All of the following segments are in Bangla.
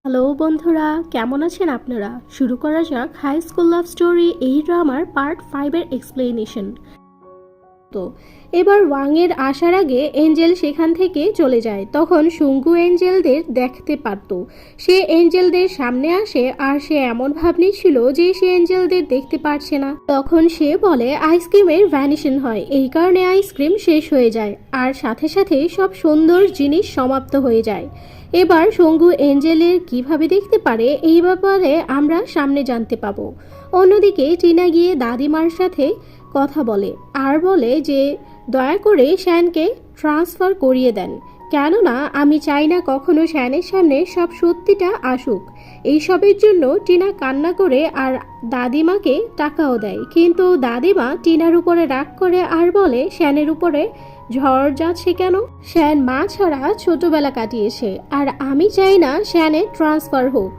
হ্যালো বন্ধুরা, কেমন আছেন আপনারা? শুরু করা যাক হাই স্কুল লাভ স্টোরি এই ড্রামার পার্ট 5 এর এক্সপ্লেনেশন। তো এবার ওয়াং এর আসার আগে এঞ্জেল সেখান থেকে চলে যায়। তখন শুঙ্গু এঞ্জেলদের দেখতে পারত। সে এঞ্জেলদের সামনে আসে আর সে এমন ভাব নিচ্ছিল যে সে এঞ্জেলদের দেখতে পারছে না। তখন সে বলে আইসক্রিমের ভ্যানিশন হয়, এই কারণে আইসক্রিম শেষ হয়ে যায় আর সাথে সাথে সব সুন্দর জিনিস সমাপ্ত হয়ে যায়। এবার শঙ্গু এঞ্জেলের কিভাবে দেখতে পারে এই ব্যাপারে আমরা সামনে জানতে পাবো। অন্যদিকে টিনা গিয়ে দাদিমার সাথে কথা বলে আর বলে যে দয়া করে শ্যানকে ট্রান্সফার করিয়ে দেন, কেননা আমি চাই না কখনো শ্যানের সামনে সব সত্যিটা আসুক। এইসবের জন্য টিনা কান্না করে আর দাদিমাকে টাকাও দেয়, কিন্তু দাদিমা টিনার উপরে রাগ করে আর বলে শ্যানের উপরে ঝড় যাচ্ছে কেন? শ্যান মা ছাড়া ছোটবেলা কাটিয়েছে আর আমি চাই না শ্যানের ট্রান্সফার হোক।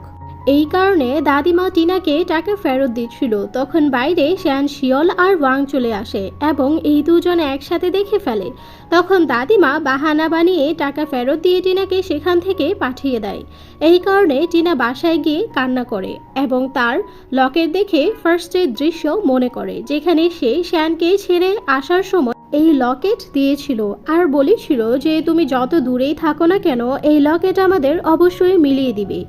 এই কারণে দাদিমা টিনাকে টাকা ফেরত দিচ্ছিল। তখন বাইরে শ্যান, শিয়ল আর ওয়াং চলে আসে এবং এই দুজন একসাথে দেখে ফেলে। তখন দাদিমা বাহানা বানিয়ে টাকা ফেরত দিয়ে টিনাকে সেখান থেকে পাঠিয়ে দেয়। এই কারণে টিনা বাসায় গিয়ে কান্না করে এবং তার লকেট দেখে ফার্স্টের দৃশ্য মনে করে, যেখানে সে শ্যানকে ছেড়ে আসার সময় এই লকেট দিয়েছিল আর বলেছিল যে তুমি যত দূরেই থাকো না কেন এই লকেট আমাদের অবশ্যই মিলিয়ে দিবে।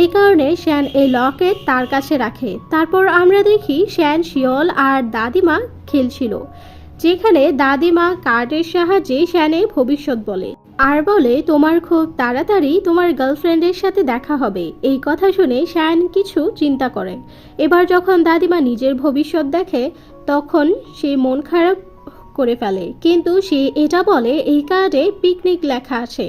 এই কারণে শ্যান এই লকেট তার কাছে রাখে। তারপর আমরা দেখি শ্যান, শিয়ল আর দাদিমা খেলছিল, যেখানে দাদিমা কার্ডের সাহায্যে শ্যানের ভবিষ্যৎ বলে আর বলে তোমার খুব তাড়াতাড়ি তোমার গার্লফ্রেন্ডের সাথে দেখা হবে। এই কথা শুনে শ্যান কিছু চিন্তা করে। এবার যখন দাদিমা নিজের ভবিষ্যৎ দেখে তখন সে মন খারাপ করে ফেলে, কিন্তু সে এটা বলে এই কার্ডে পিকনিক লেখা আছে।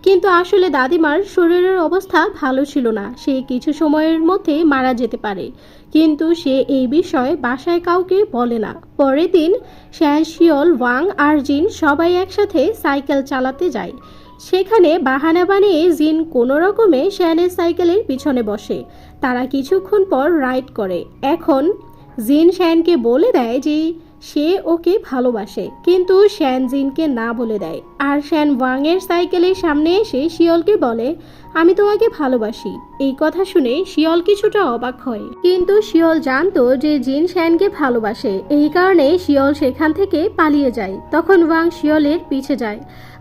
কিন্তু আসলে দাদিমার শরীরের অবস্থা ভালো ছিল না, সে কিছু সময়ের মধ্যে মারা যেতে পারে, কিন্তু সে এই বিষয়ে বাসায় কাউকে বলে না। পরের দিন শ্যান, শিয়ল, ওয়াং আর জিন সবাই একসাথে সাইকেল চালাতে যায়। সেখানে বাহানা বানিয়ে জিন কোনো রকমে শ্যানের সাইকেলের পিছনে বসে। তারা কিছুক্ষণ পর রাইড করে। এখন জিন শ্যানকে বলে দেয় যে সে ওকে ভালোবাসে, কিন্তু শ্যান জিনকে না বলে দেয়। আর শ্যান ওয়াংয়ের সাইকেলের সামনে এসে শিয়লকে বলে আমি তোমাকে ভালোবাসি। এই কথা শুনে শিয়ল কিছুটা অবাক হয়, কিন্তু শিয়ল জানতো যে জিন শ্যানকে ভালোবাসে। এই কারণে শিয়ল সেখান থেকে পালিয়ে যায়। তখন ওয়াং শিয়লের পিছে যায়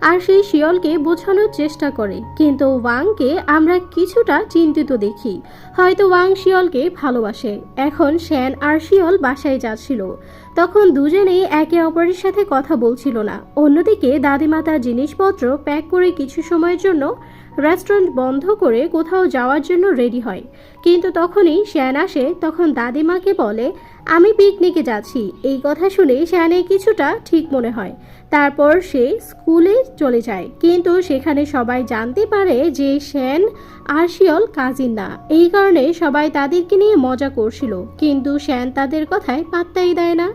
আর সেই শিয়লকে বোঝানোর চেষ্টা করে, কিন্তু ওয়াংকে আমরা কিছুটা চিন্তিত দেখি, হয়তো ওয়াং শিয়লকে ভালোবাসে। এখন শ্যান আর শিয়ল বাসায় যাচ্ছিল, তখন দুজনেই একে অপরের সাথে কথা বলছিল না। অন্যদিকে দাদিমা তার জিনিসপত্র প্যাক করে কিছু সময়ের জন্য রেস্টুরেন্ট বন্ধ করে কোথাও যাওয়ার জন্য রেডি হয়, কিন্তু তখনই শ্যান আসে। তখন দাদিমাকে বলে আমি পিকনিকে যাচ্ছি। এই কথা শুনে শ্যানের কিছুটা ঠিক মনে হয়। তারপর সে স্কুলে চলে যায়, কিন্তু সেখানে সবাই জানতে পারে যে শ্যান আর শিয়ল কাজিন না। এই কারণে সবাই তাদেরকে নিয়ে মজা করছিল, কিন্তু শ্যান তাদের কথায় পাত্তাই দেয় না।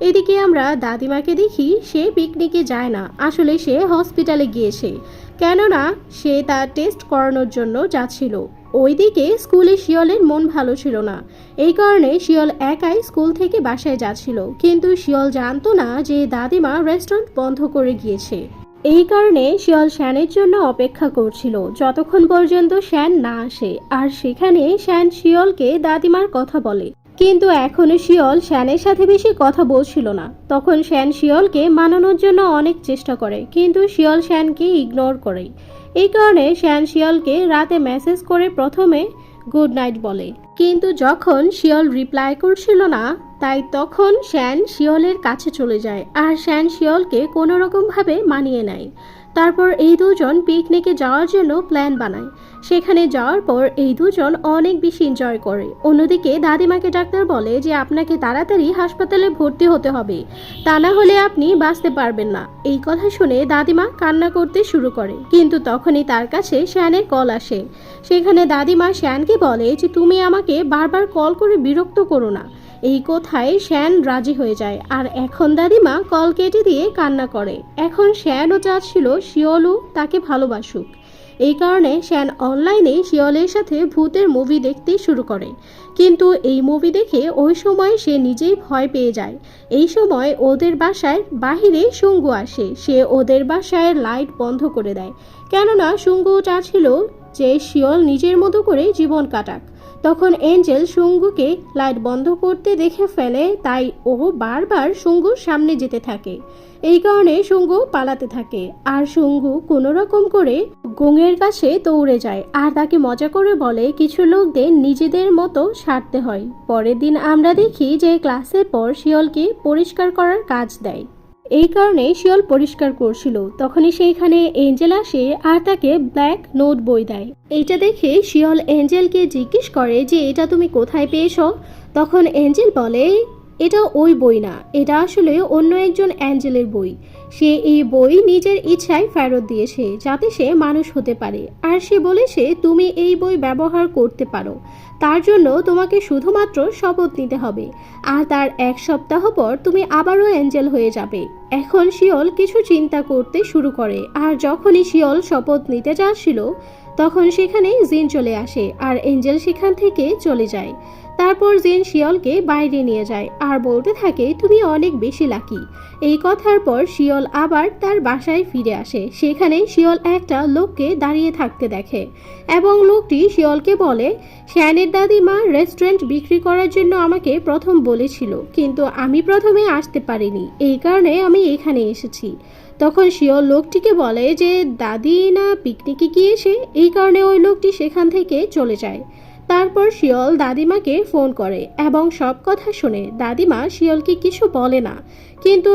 এদিকে আমরা দাদিমাকে দেখি সে পিকনিকে যায় না, আসলে সে হসপিটালে গিয়েছে, কেননা সে তার টেস্ট করানোর জন্য যাচ্ছিল। ওইদিকে স্কুলে শিয়লের মন ভালো ছিল না, এই কারণে শিয়ল একাই স্কুল থেকে বাসায় যাচ্ছিল, কিন্তু শিয়ল জানতো না যে দাদিমা রেস্টুরেন্ট বন্ধ করে গিয়েছে। এই কারণে শিয়ল শ্যানের জন্য অপেক্ষা করছিল যতক্ষণ পর্যন্ত শ্যান না আসে। আর সেখানে শ্যান শিয়লকে দাদিমার কথা বলে, কিন্তু এখনো শিয়ল শ্যানের সাথে বেশি কথা বলছিল না। তখন শ্যান শিয়লকে মানানোর জন্য অনেক চেষ্টা করে, কিন্তু শিয়ল শ্যানকে ইগনোর করে। এই কারণে শ্যান শিয়লকে রাতে মেসেজ করে প্রথমে গুড নাইট বলে, কিন্তু যখন শিয়ল রিপ্লাই করছিল না তাই তখন শ্যান শিয়লের কাছে চলে যায় আর শ্যান শিয়লকে কোনো রকমভাবে মানিয়ে নেয়। তারপর এই দুজন পিকনিকে যাওয়ার জন্য প্ল্যান বানায়। সেখানে যাওয়ার পর এই দুজন অনেক বেশি এনজয় করে। অন্যদিকে দাদিমাকে ডাক্তার বলে যে আপনাকে তাড়াতাড়ি হাসপাতালে ভর্তি হতে হবে, তা না হলে আপনি বাঁচতে পারবেন না। এই কথা শুনে দাদিমা কান্না করতে শুরু করে, কিন্তু তখনই তার কাছে শ্যানের কল আসে। সেখানে দাদিমা শ্যানকে বলে যে তুমি আমাকে বারবার কল করে বিরক্ত করো না। এই কথায় শ্যান রাজি হয়ে যায় আর এখন দাদিমা কল কেটে দিয়ে কান্না করে। এখন শ্যানও চাচ্ছিল শিয়লও তাকে ভালোবাসুক। এই কারণে শ্যান অনলাইনে শিয়লের সাথে ভূতের মুভি দেখতে শুরু করে, কিন্তু এই মুভি দেখে ওই সময় সে নিজেই ভয় পেয়ে যায়। এই সময় ওদের বাসার বাহিরে শুঙ্গু আসে। সে ওদের বাসায় লাইট বন্ধ করে দেয়, কেননা শুঙ্গু চাচ্ছিল যে শিওল নিজের মতো করে জীবন কাটাক। তখন এঞ্জেল শুঙ্গুকে লাইট বন্ধ করতে দেখে ফেলে, তাই ও বারবার শুঙ্গুর সামনে যেতে থাকে। এই কারণে শুঙ্গু পালাতে থাকে আর শুঙ্গু কোনো রকম করে গোঙের কাছে দৌড়ে যায় আর তাকে মজা করে বলে কিছু লোকদের নিজেদের মতো সারতে হয়। পরের দিন আমরা দেখি যে ক্লাসের পর শিওলকে পরিষ্কার করার কাজ দেয়। এই কারণে শিওল পরিষ্কার করছিল, তখনই সেইখানে এঞ্জেল আসে আর তাকে ব্ল্যাক নোট বই দেয়। এইটা দেখে শিওল এঞ্জেলকে জিজ্ঞেস করে যে এটা তুমি কোথায় পেয়েছো। তখন এঞ্জেল বলে এটা ওই বই না, এটা আসলে অন্য একজন অ্যাঞ্জেলের বই। সে এই বই নিজের ইচ্ছায় ফেরত দিয়েছে যাতে সে মানুষ হতে পারে, আর সে বলেছে তুমি এই বই ব্যবহার করতে পারো, তার জন্য তোমাকে শুধুমাত্র শপথ নিতে হবে, আর তার 1 সপ্তাহ পর তুমি আবারও অ্যাঞ্জেল হয়ে যাবে। এখন শিওল কিছু চিন্তা করতে শুরু করে, আর যখনই শিওল শপথ নিতে যাচ্ছিল তখন সেখানে জিন চলে আসে আর এঞ্জেল সেখান থেকে চলে যায়। তারপর জিন শিওলকে বাইরে নিয়ে যায় আর বলতে থাকে তুমি অনেক বেশি লাকি। এই কথার পর শিওল আবার তার বাসায় ফিরে আসে। সেখানে শিওল একটা লোককে দাঁড়িয়ে থাকতে দেখে এবং লোকটি শিওলকে বলে শ্যানের দাদিমা রেস্টুরেন্ট বিক্রি করার জন্য আমাকে প্রথম বলেছিল, কিন্তু আমি প্রথমে আসতে পারিনি, এই কারণে আমি এখানে এসেছি। তখন শিওল লোকটিকে বলে যে দাদি না পিকনিকে গিয়েছে, এই কারণে ওই লোকটি সেখান থেকে চলে যায়। তারপর শিওল দাদিমাকে ফোন করে এবং সব কথা শুনে। দাদিমা শিওলকে কিছু বলে না, কিন্তু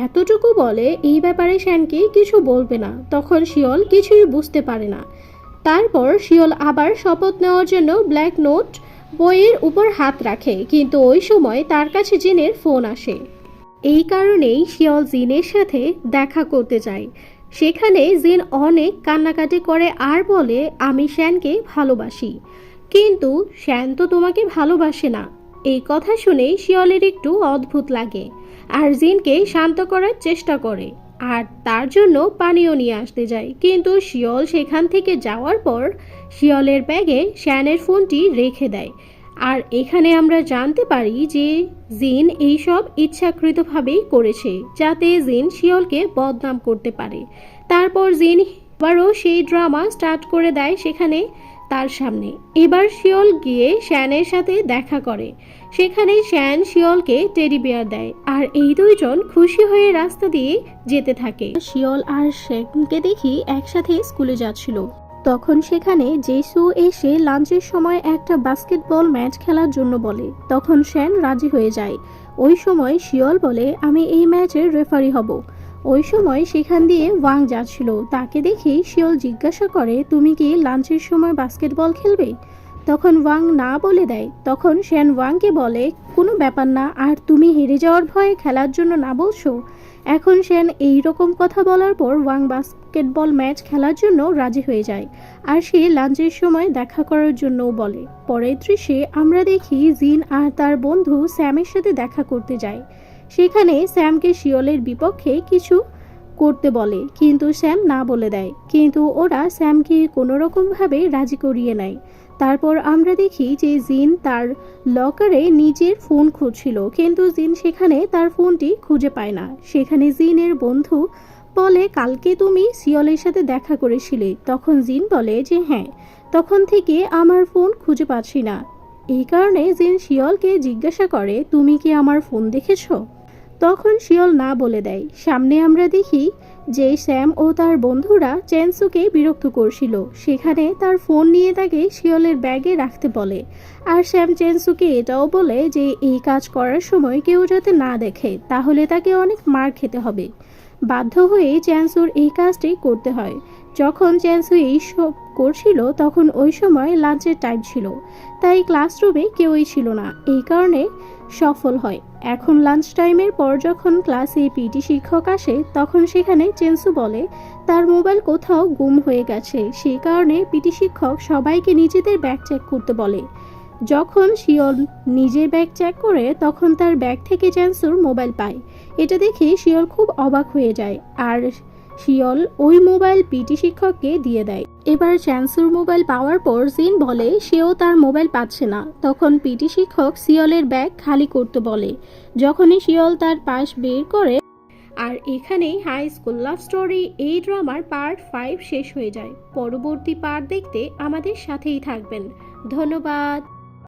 এতটুকু বলে এই ব্যাপারে শ্যানকে কিছু বলবে না। তখন শিওল কিছুই বুঝতে পারে না। তারপর শিওল আবার শপথ নেওয়ার জন্য ব্ল্যাক নোট বইয়ের উপর হাত রাখে, কিন্তু ওই সময় তার কাছে জিনের ফোন আসে। এই কারণেই শিওল জিনের সাথে দেখা করতে যায়। সেখানে জিন অনেক কান্নাকাটি করে আর বলে আমি শ্যানকে ভালোবাসি, কিন্তু শ্যান তো তোমাকে ভালোবাসে না। এই কথা শুনে শিওলের একটু অদ্ভুত লাগে আর জিনকে শান্ত করার চেষ্টা করে আর তার জন্য পানীয় নিয়ে আসতে যায়, কিন্তু শিওল সেখান থেকে যাওয়ার পর শিওলের ব্যাগে শ্যানের ফোনটি রেখে দেয়। আর এখানে আমরা জানতে পারি যে জিন এইসব ইচ্ছাকৃতভাবেই করেছে যাতে জিন শিওলকে বদনাম করতে পারে। তারপর জিন আবারও সেই ড্রামা স্টার্ট করে দেয় সেখানে তার সামনে। এবার শিওল গিয়ে শ্যানের সাথে দেখা করে। সেখানে শ্যান শিওলকে টেডি বিয়ার দেয় আর এই দুইজন খুশি হয়ে রাস্তা দিয়ে যেতে থাকে। শিওল আর শ্যানকে দেখি একসাথে স্কুলে যাচ্ছিল। তখন সেখানে জেসু এসে লাঞ্চের সময় একটা বাস্কেটবল ম্যাচ খেলার জন্য বলে। তখন শ্যান রাজি হয়ে যায়। ওই সময় শিওল বলে আমি এই ম্যাচের রেফারি হব। ওই সময় সেখান দিয়ে ওয়াং যাচ্ছিল, তাকে দেখে শিওল জিজ্ঞাসা করে তুমি কি লাঞ্চের সময় বাস্কেটবল খেলবে। তখন ওয়াং না বলে দেয়। তখন শ্যান ওয়াংকে বলে কোনো ব্যাপার না, আর তুমি হেরে যাওয়ার ভয়ে খেলার জন্য না বলছো। এখন শ্যান এই রকম কথা বলার পর ওয়াং বাস্কেটবল ম্যাচ খেলার জন্য রাজি হয়ে যায় আর সে লাঞ্চের সময় দেখা করার জন্যও বলে। পরের দৃশ্যে আমরা দেখি জিন আর তার বন্ধু স্যামের সাথে দেখা করতে যায়। সেখানে স্যামকে শিওলের বিপক্ষে কিছু করতে বলে, কিন্তু স্যাম না বলে দেয়, কিন্তু ওরা স্যামকে কোনো রকমভাবে রাজি করিয়ে নেয়। তারপর আমরা দেখি যে জিন তার লকারে নিজের ফোন খুঁজছিল, কিন্তু জিন সেখানে তার ফোনটি খুঁজে পায় না। সেখানে জিনের বন্ধু বলে কালকে তুমি শিওলের সাথে দেখা করেছিলে। তখন জিন বলে যে হ্যাঁ, তখন থেকে আমার ফোন খুঁজে পাচ্ছি না। এই কারণে জিন শিওলকে জিজ্ঞাসা করে তুমি কি আমার ফোন দেখেছো। তখন শিওল না বলে দেয়। সামনে আমরা দেখি যে স্যাম ও তার বন্ধুরা চেনসুকে বিরক্ত করছিল। সেখানে তার ফোন নিয়ে তাকে শিওলের ব্যাগে রাখতে বলে, আর স্যাম চেনসুকে এটাও বলে যে এই কাজ করার সময় কেউ যাতে না দেখে, তাহলে তাকে অনেক মার খেতে হবে। বাধ্য হয়ে চেনসুর এই কাজটি করতে হয়। যখন চেনসু এইসব করছিল তখন ওই সময় লাঞ্চের টাইম ছিল, তাই ক্লাসরুমে কেউই ছিল না। এই কারণে সফল হয়। এখন লাঞ্চ টাইমের পর যখন ক্লাসে পিটি শিক্ষক আসে তখন সেখানে চেনসু বলে তার মোবাইল কোথাও গুম হয়ে গেছে, সেই কারণে পিটি শিক্ষক সবাইকে নিজেদের ব্যাগ চেক করতে বলে। যখন শিওল নিজের ব্যাগ চেক করে তখন তার ব্যাগ থেকে চেনসুর মোবাইল পায়। এটা দেখে শিওল খুব অবাক হয়ে যায় আর শিওল ওই মোবাইল পিটি শিক্ষককে দিয়ে দেয়। এবার চেনসুর মোবাইল পাওয়ার পর জিন বলে সেও তার মোবাইল পাচ্ছে না। তখন পিটি শিক্ষক শিওলের ব্যাগ খালি করতে বলে। যখনই শিওল তার পাশ বের করে আর এখানেই হাই স্কুল লাভ স্টোরি এই ড্রামার পার্ট 5 শেষ হয়ে যায়। পরবর্তী পার্ট দেখতে আমাদের সাথেই থাকবেন। ধন্যবাদ।